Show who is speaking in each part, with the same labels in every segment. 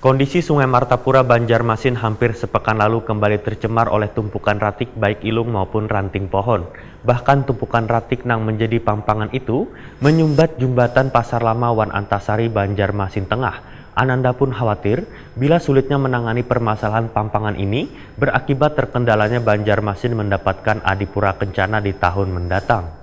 Speaker 1: Kondisi Sungai Martapura Banjarmasin hampir sepekan lalu kembali tercemar oleh tumpukan ratik baik ilung maupun ranting pohon. Bahkan tumpukan ratik nang menjadi pampangan itu menyumbat jembatan Pasar Lama Wan Antasari Banjarmasin Tengah. Ananda pun khawatir bila sulitnya menangani permasalahan pampangan ini berakibat terkendalanya Banjarmasin mendapatkan adipura kencana di tahun mendatang.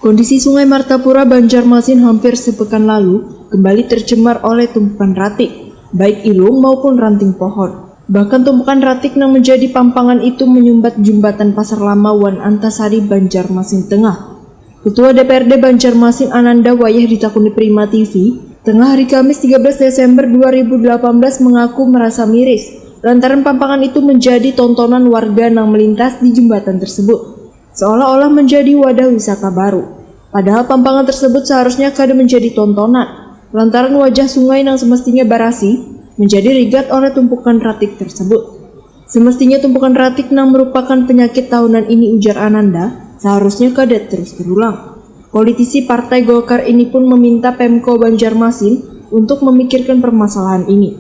Speaker 2: Kondisi Sungai Martapura Banjarmasin hampir sepekan lalu kembali tercemar oleh tumpukan ratik, baik ilung maupun ranting pohon. Bahkan tumpukan ratik yang menjadi pampangan itu menyumbat jembatan Pasar Lama Wan Antasari Banjarmasin Tengah. Ketua DPRD Banjarmasin Ananda Wayah ditakuni Prima TV, tengah hari Kamis 13 Desember 2018 mengaku merasa miris lantaran pampangan itu menjadi tontonan warga yang melintas di jembatan tersebut, seolah-olah menjadi wadah wisata baru. Padahal pampangan tersebut seharusnya kada menjadi tontonan, lantaran wajah sungai yang semestinya barasi menjadi rigat oleh tumpukan ratik tersebut. Semestinya tumpukan ratik yang merupakan penyakit tahunan ini, ujar Ananda, seharusnya kada terus terulang. Politisi Partai Golkar ini pun meminta Pemko Banjarmasin untuk memikirkan permasalahan ini.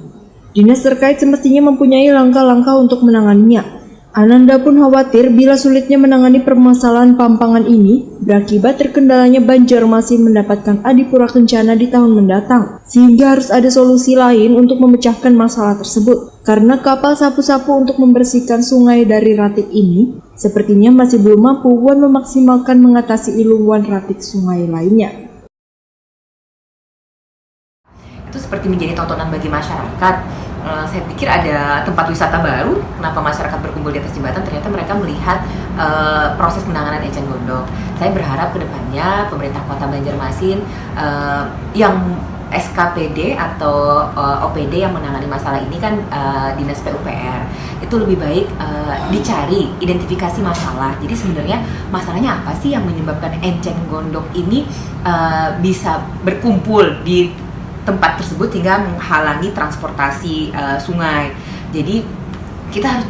Speaker 2: Dinas terkait semestinya mempunyai langkah-langkah untuk menanganinya. Ananda pun khawatir bila sulitnya menangani permasalahan pampangan ini berakibat terkendalanya Banjarmasin mendapatkan adipura kencana di tahun mendatang, sehingga harus ada solusi lain untuk memecahkan masalah tersebut. Karena kapal sapu-sapu untuk membersihkan sungai dari ratik ini sepertinya masih belum mampu memaksimalkan mengatasi ilungan ratik sungai lainnya.
Speaker 3: Itu seperti menjadi tontonan bagi masyarakat. Saya pikir ada tempat wisata baru, kenapa masyarakat berkumpul di atas jembatan, ternyata mereka melihat proses penanganan eceng gondok. Saya berharap kedepannya pemerintah kota Banjarmasin yang SKPD atau OPD yang menangani masalah ini kan Dinas PUPR, itu lebih baik dicari identifikasi masalah. Jadi sebenarnya masalahnya apa sih yang menyebabkan eceng gondok ini bisa berkumpul di tempat tersebut hingga menghalangi transportasi sungai. Jadi kita harus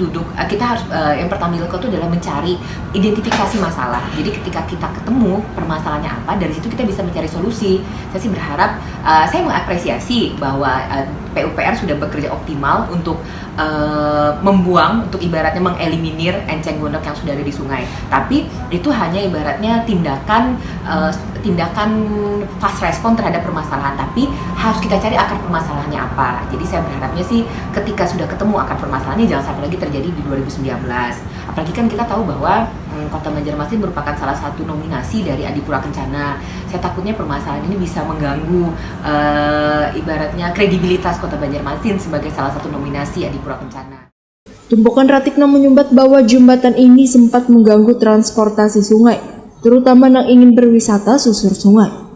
Speaker 3: yang pertama dilakukan itu adalah mencari identifikasi masalah. Jadi ketika kita ketemu permasalahannya apa, dari situ kita bisa mencari solusi. Saya sih berharap, saya mengapresiasi bahwa PUPR sudah bekerja optimal untuk membuang, untuk ibaratnya mengeliminir eceng gondok yang sudah ada di sungai. Tapi itu hanya ibaratnya tindakan fast respon terhadap permasalahan, tapi harus kita cari akar permasalahannya apa. Jadi saya berharapnya sih ketika sudah ketemu akar permasalahannya jangan sampai lagi terjadi di 2019. Apalagi kan kita tahu bahwa Kota Banjarmasin merupakan salah satu nominasi dari Adipura Kencana. Saya takutnya permasalahan ini bisa mengganggu ibaratnya kredibilitas Kota Banjarmasin sebagai salah satu nominasi Adipura Kencana.
Speaker 2: Tumpukan ratik yang menyumbat bahwa jembatan ini sempat mengganggu transportasi sungai, terutama yang ingin berwisata susur sungai.